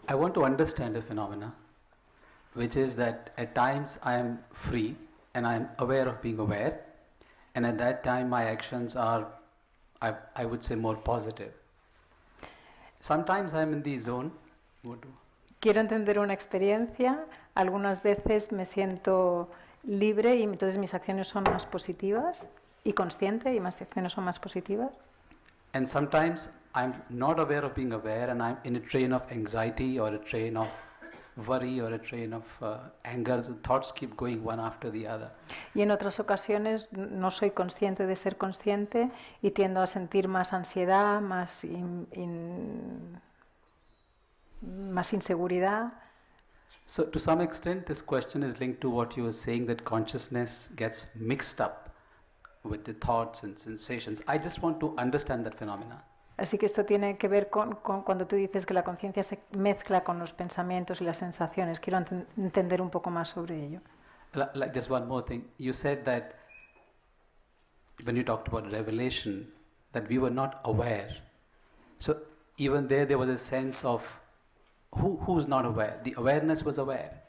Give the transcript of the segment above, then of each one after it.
I want to understand a phenomena, which is that at times I am free and I am aware of being aware, and at that time my actions are, I would say, more positive. Sometimes I am in the zone. Quiero entender una experiencia. Algunas veces me siento libre y entonces mis acciones son más positivas y consciente y mis acciones son más positivas. And sometimes I'm not aware of being aware and I'm in a train of anxiety or a train of worry or a train of anger. The thoughts keep going one after the other. Y en otras ocasiones no soy consciente de ser consciente y tiendo a sentir más ansiedad, más inseguridad. So to some extent this question is linked to what you were saying, that consciousness gets mixed up with the thoughts and sensations. I just want to understand that phenomena. Así que esto tiene que ver con cuando tú dices que la conciencia se mezcla con los pensamientos y las sensaciones. Quiero entender un poco más sobre ello. Like just one more thing. You said that when you talked about revelation, that we were not aware. So even there was a sense of who's not aware. The awareness was aware.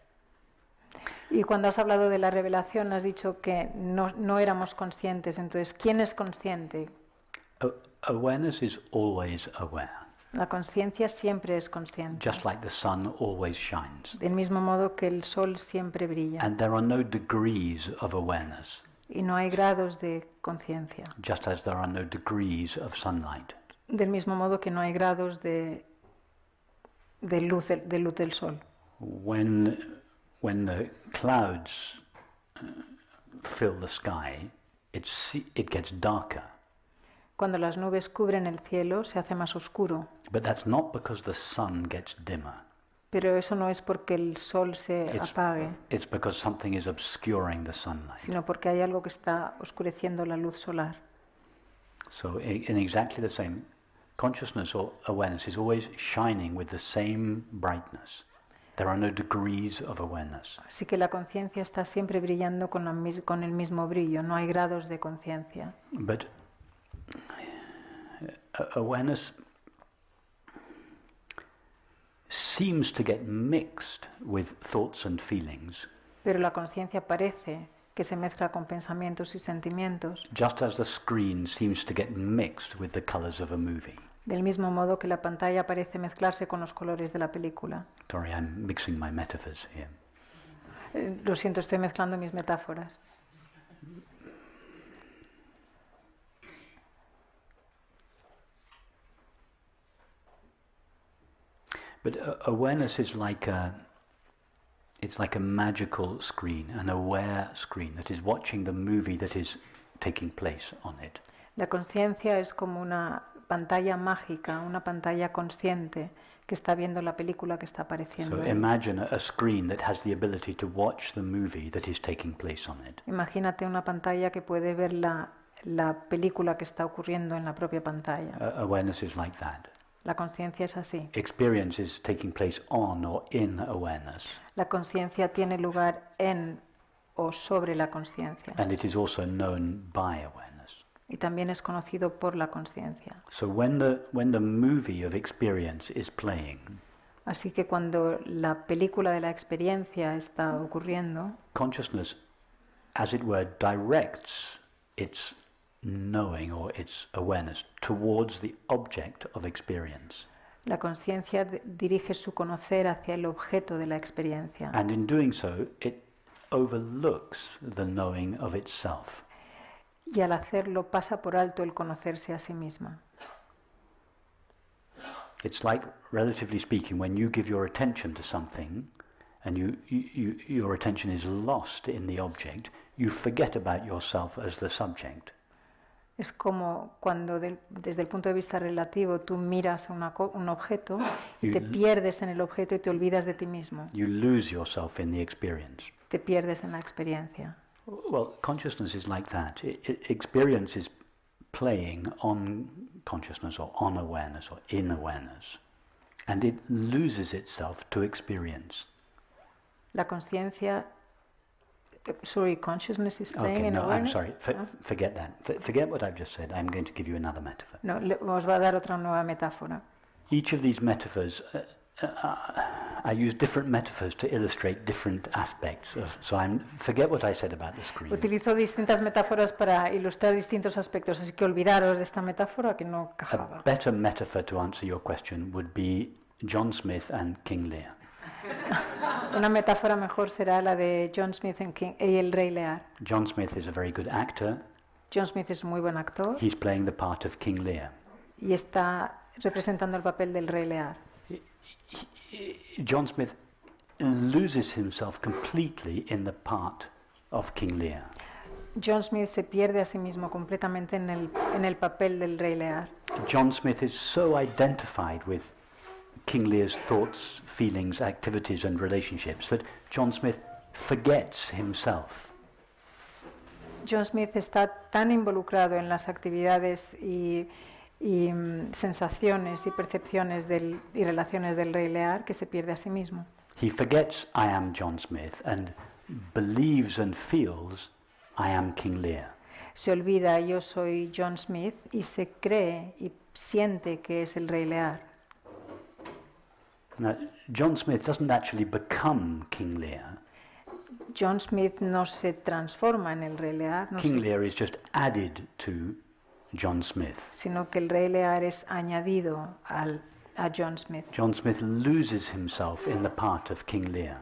Y cuando has hablado de la revelación, has dicho que no éramos conscientes. Entonces, ¿quién es consciente? Awareness is always aware. La conciencia siempre es consciente. Just like the sun always shines. Del mismo modo que el sol siempre brilla. And there are no degrees of awareness. Y no hay grados de conciencia. Just as there are no degrees of sunlight. Del mismo modo que no hay grados de luz del sol. When the clouds fill the sky, it gets darker. Cuando las nubes cubren el cielo, se hace más oscuro. But that's not because the sun gets dimmer. Pero eso no es porque el sol se apague. It's because something is obscuring the sunlight. Sino porque hay algo que está oscureciendo la luz solar. So in exactly the same, consciousness or awareness is always shining with the same brightness. There are no degrees of awareness. Así que la conciencia está siempre brillando con el mismo brillo, no hay grados de conciencia. But awareness seems to get mixed with thoughts and feelings. Pero la conciencia parece que se mezcla con pensamientos y sentimientos. Just as the screen seems to get mixed with the colors of a movie. Del mismo modo que la pantalla parece mezclarse con los colores de la película. Sorry, I'm mixing my metaphors here. Lo siento, estoy mezclando mis metáforas. But awareness is it's like a magical screen, an aware screen that is watching the movie that is taking place on it. La conciencia es como una pantalla mágica, una pantalla consciente que está viendo la película que está apareciendo. So imagine a screen that has the ability to watch the movie that is taking place on it. Imagínate una pantalla que puede ver la película que está ocurriendo en la propia pantalla. Awareness is like that. La conciencia es así. Experience is taking place on or in awareness. La conciencia tiene lugar en o sobre la conciencia. And it is also known by awareness. Y también es conocido por la conciencia. So when the movie of experience is playing, así que cuando la película de la experiencia está ocurriendo, consciousness, as it were, directs its knowing or its awareness towards the object of experience. La conciencia dirige su conocer hacia el objeto de la experiencia. And in doing so, it overlooks the knowing of itself. Y al hacerlo pasa por alto el conocerse a sí misma. It's like, relatively speaking, when you give your attention to something and your attention is lost in the object, you forget about yourself as the subject. Es como cuando desde el punto de vista relativo tú miras a un objeto y te pierdes en el objeto y te olvidas de ti mismo. You lose yourself in the experience. Te pierdes en la experiencia. Well, consciousness is like that. Experience is playing on consciousness or on awareness or in awareness. And it loses itself to experience. La conciencia... Sorry, consciousness is playing in awareness? I'm sorry. Forget that. Forget what I've just said. I'm going to give you another metaphor. No, os va a dar otra nueva metáfora. Each of these metaphors I use different metaphors to illustrate different aspects. So forget what I said about the screen. Utilizo distintas metáforas para ilustrar distintos aspectos, así que olvidaros de esta metáfora que no A cajaba. better metaphor to answer your question would be John Smith and King Lear. Una metáfora mejor será la de John Smith y el Rey Lear. John Smith is a very good actor. John Smith es un muy buen actor He's playing the part of King Lear. y está representando el papel del Rey Lear. John Smith loses himself completely in the part of King Lear. John Smith se pierde a sí mismo completamente en el papel del Rey Lear. John Smith is so identified with King Lear's thoughts, feelings, activities and relationships that John Smith forgets himself. John Smith está tan involucrado en las actividades y sensaciones y percepciones y relaciones del Rey Lear que se pierde a sí mismo. He forgets I am John Smith and believes and feels I am King Lear. Se olvida yo soy John Smith y se cree y siente que es el Rey Lear. Now, John Smith doesn't actually become King Lear. John Smith no se transforma en el Rey Lear, King Lear is just added to John Smith. sino que el Rey Lear es añadido a John Smith. John Smith loses himself in the part of King Lear,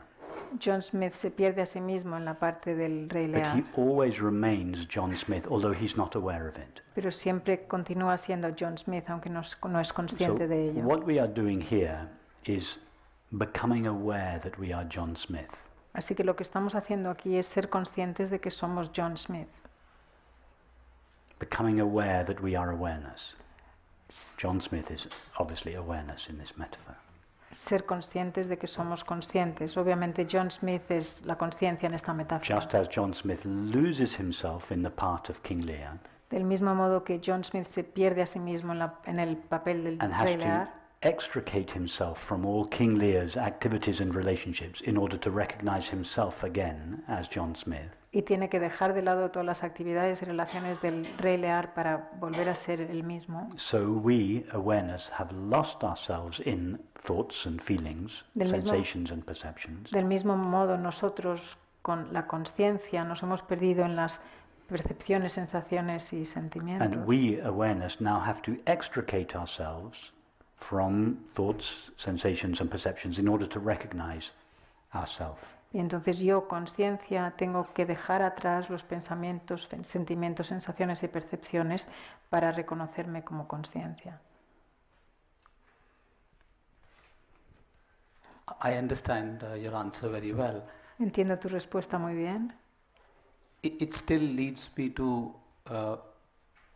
John Smith se pierde a sí mismo en la parte del Rey but he Lear, always remains John Smith, although he's not aware of it. pero siempre continúa siendo John Smith, aunque no es consciente de ello. What we are doing here is becoming aware that we are John Smith. Así que lo que estamos haciendo aquí es ser conscientes de que somos John Smith. Becoming aware that we are awareness. John Smith is obviously awareness in this metaphor. Ser conscientes de que somos conscientes. Obviamente John Smith es la consciencia en esta metáfora. Just as John Smith loses himself in the part of King Lear Del mismo modo que John Smith se pierde a sí mismo en el papel del and has Rey to Lear extricate himself from all King Lear's activities and relationships in order to recognize himself again as John Smith, y tiene que dejar de lado todas las actividades y relaciones del Rey Lear para volver a ser el mismo. so we, awareness, have lost ourselves in thoughts and feelings, Del mismo- sensations and perceptions, Del mismo modo nosotros con la conciencia nos hemos perdido en las percepciones, sensaciones y sentimientos. and we, awareness, now have to extricate ourselves from thoughts, sensations and perceptions in order to recognize ourself. Y entonces yo, conciencia, tengo que dejar atrás los pensamientos, sentimientos, sensaciones y percepciones para reconocerme como conciencia. I understand your answer very well. Entiendo tu respuesta muy bien. It still leads me to a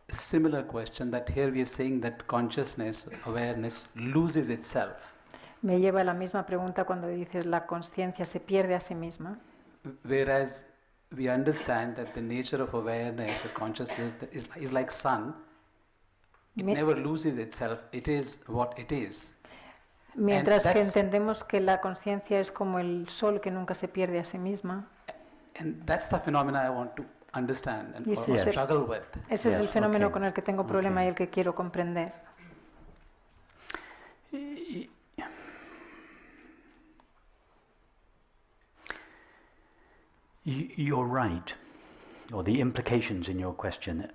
similar question that here we are saying that consciousness, awareness loses itself. Me lleva a la misma pregunta cuando dices la conciencia se pierde a sí misma, Whereas we understand that the nature of awareness or consciousness is like sun. It Mi- never loses itself. It is what it is. mientras que that's- entendemos que la conciencia es como el sol que nunca se pierde a sí misma. And that's the phenomena I want to understand and Yes, or yes. struggle with. Ese es Yeah, el fenómeno okay. con el que tengo problema Okay. y el que quiero comprender. You're right, or the implications in your question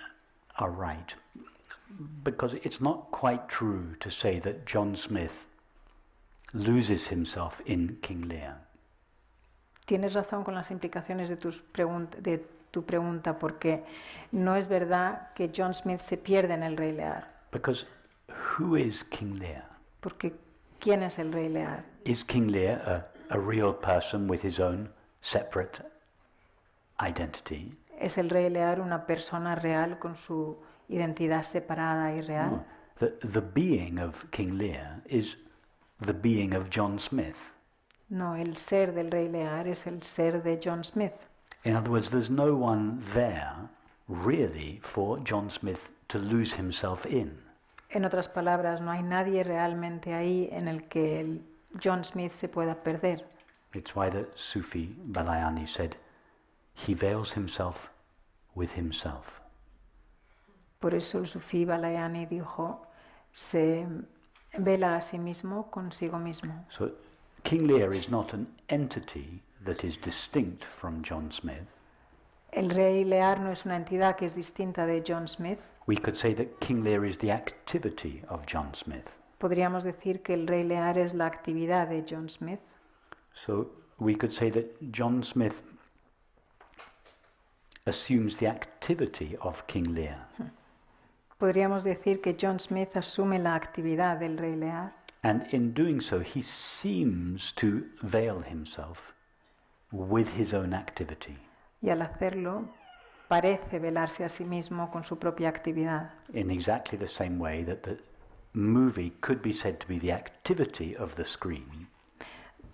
are right, because it's not quite true to say that John Smith loses himself in King Lear. Tienes razón con las implicaciones de tu pregunta, porque no es verdad que John Smith se pierde en el Rey Lear. Because who is King Lear? Porque ¿quién es el Rey Lear? Is King Lear a real person with his own separate identity? ¿Es el Rey Lear una persona real con su identidad separada y real? No. The being of King Lear is the being of John Smith. No, el ser del Rey Lear es el ser de John Smith. In other words, there's no one there really for John Smith to lose himself in. En otras palabras, no hay nadie realmente ahí en el que el John Smith se pueda perder. It's why the Sufi Balayani said, he veils himself with himself. Por eso el sufí Balayani dijo, se vela a sí mismo consigo mismo. So King Lear is not an entity that is distinct from John Smith. El rey Lear no es una entidad que es distinta de John Smith. We could say that King Lear is the activity of John Smith. Podríamos decir que el rey Lear es la actividad de John Smith. So we could say that John Smith assumes the activity of King Lear. Podríamos decir que John Smith asume la actividad del rey Lear. And in doing so, he seems to veil himself with his own activity. Y al hacerlo, parece velarse a sí mismo con su propia actividad. In exactly the same way that the movie could be said to be the activity of the screen,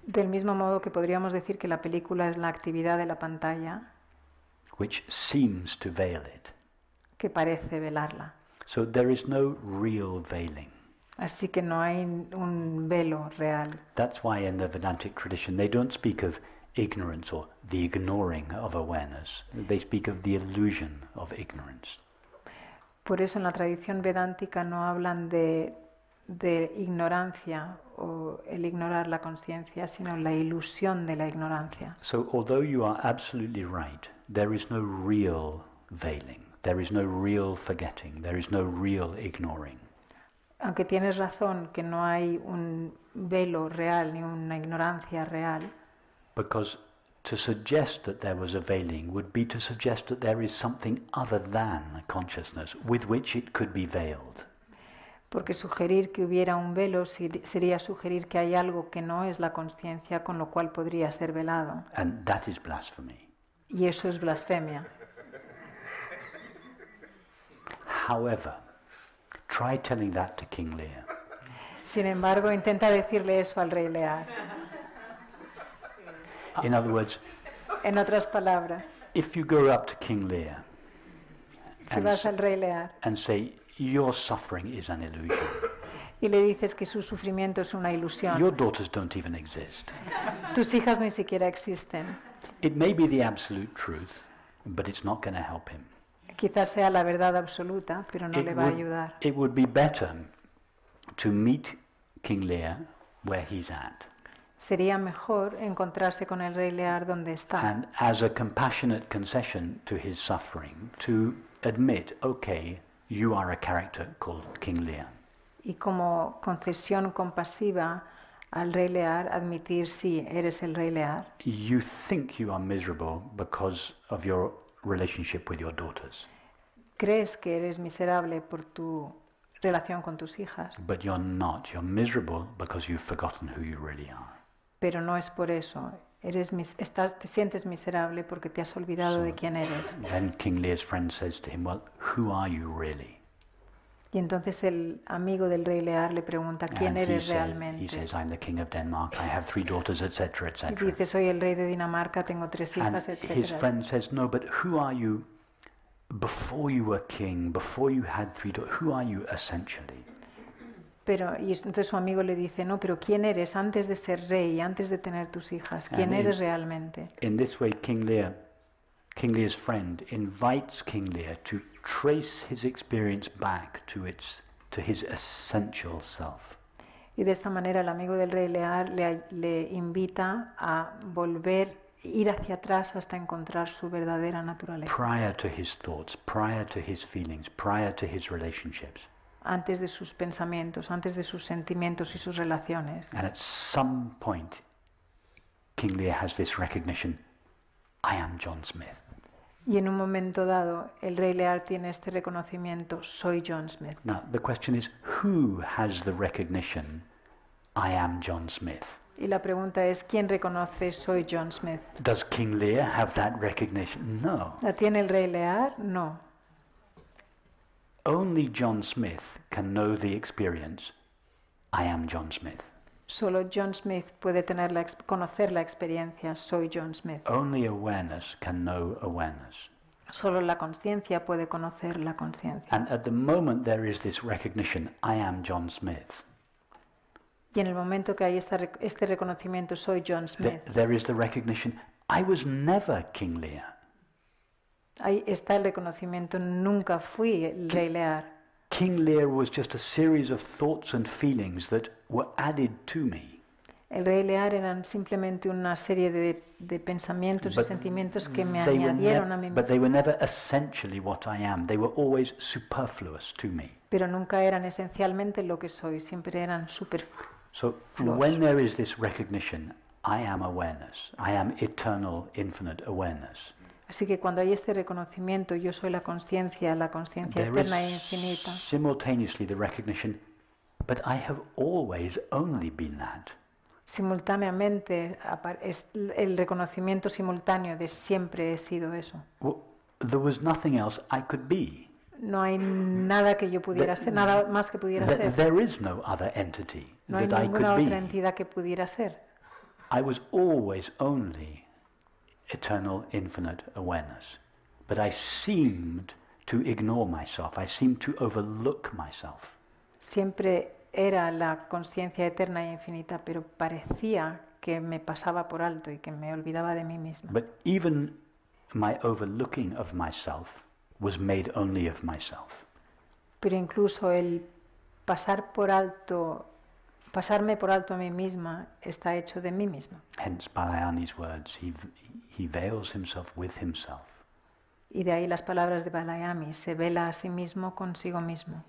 Del mismo modo que podríamos decir que la película es la actividad de la pantalla, which seems to veil it. que parece velarla. So there is no real veiling. Así que no hay un velo real. That's why in the Vedantic tradition they don't speak of ignorance or the ignoring of awareness. They speak of the illusion of ignorance. Por eso en la tradición vedántica no hablan de ignorancia o el ignorar la conciencia, sino la ilusión de la ignorancia. So although you are absolutely right, there is no real veiling. There is no real forgetting. There is no real ignoring. Aunque tienes razón que no hay un velo real ni una ignorancia real, Because to suggest that there was a veiling would be to suggest that there is something other than consciousness with which it could be veiled. porque sugerir que hubiera un velo sería sugerir que hay algo que no es la conciencia con lo cual podría ser velado. And that is blasphemy. Y eso es blasfemia. However, try telling that to King Lear. Sin embargo, intenta decirle eso al rey Lear. In other words, En otras palabras, if you go up to King Lear si vas al rey Lear and say, your suffering is an illusion, y le dices que su sufrimiento es una ilusión, your daughters don't even exist. tus hijas ni siquiera existen, It may be the absolute truth, but it's not going to help him. quizás sea la verdad absoluta, pero no le va a ayudar. It would be better to meet King Lear where he's at. Sería mejor encontrarse con el rey Lear donde está. And as a compassionate concession to his suffering, to admit, okay, you are a character called King Lear. Y como concesión compasiva al rey Lear, admitir sí, eres el rey Lear. You think you are miserable because of your relationship with your daughters, Crees que eres miserable por tu relación con tus hijas, but you're not. You're miserable because you've forgotten who you really are. pero no es por eso. Te sientes miserable porque te has olvidado de quién eres. Then King Lear's friend says to him, well, who are you really? Y entonces el amigo del rey Lear le pregunta, ¿quién And eres he realmente? says, I'm the king of Denmark, I have 3 daughters, etc., Y etc. dice, soy el rey de Dinamarca, tengo 3 And hijas, his etc. friend says, no, but who are you before you were king, before you had 3 daughters? Who are you essentially? Y entonces su amigo le dice, no, pero ¿quién eres antes de ser rey, antes de tener tus hijas? ¿Quién eres realmente? In this way, King Lear's friend invites King Lear to trace his experience back to his essential self. Y de esta manera el amigo del rey Lear le invita a ir hacia atrás hasta encontrar su verdadera naturaleza. Prior to his thoughts, prior to his feelings, prior to his relationships. Antes de sus pensamientos, antes de sus sentimientos y sus relaciones. And at some point, King Lear has this recognition, I am John Smith. Y en un momento dado, el rey Lear tiene este reconocimiento, soy John Smith. Now, the question is, who has the recognition, I am John Smith? Y la pregunta es, ¿quién reconoce soy John Smith? Does King Lear have that recognition? No. ¿La tiene el rey Lear? No. Only John Smith can know the experience, I am John Smith. Solo John Smith puede conocer la experiencia, soy John Smith. Only awareness can know awareness. Solo la conciencia puede conocer la conciencia. And at the moment there is this recognition, I am John Smith, Y en el momento que hay este reconocimiento, soy John Smith, there is the recognition, I was never King Lear. ahí está el reconocimiento, nunca fui el rey Lear. King Lear was just a series of thoughts and feelings that were added to me. El rey Lear eran simplemente una serie de pensamientos y sentimientos que me They were añadieron a mí but mismo, they were never essentially what I am. They were always superfluous to me. pero nunca eran esencialmente lo que soy, siempre eran superfluos. So when there is this recognition, I am awareness. I am eternal, infinite awareness. Así que cuando hay este reconocimiento, yo soy la conciencia There eterna e is infinita, simultaneously the recognition, but I have always only been that. simultáneamente es el reconocimiento simultáneo de siempre he sido eso. Well, there was nothing else I could be. No hay nada que yo pudiera ser, nada más que pudiera ser. There is no other entity No hay that I ninguna could otra be. entidad que pudiera ser. I was always only eternal, infinite awareness. But I seemed to ignore myself. I seemed to overlook myself. Siempre era la conciencia eterna e infinita, pero parecía que me pasaba por alto y que me olvidaba de mí misma. But even my overlooking of myself was made only of myself. Pero incluso el pasarme por alto a mí misma está hecho de mí misma. Hence Balayani's words, he veils himself with himself. Y de ahí las palabras de Balayami, se vela a sí mismo consigo mismo.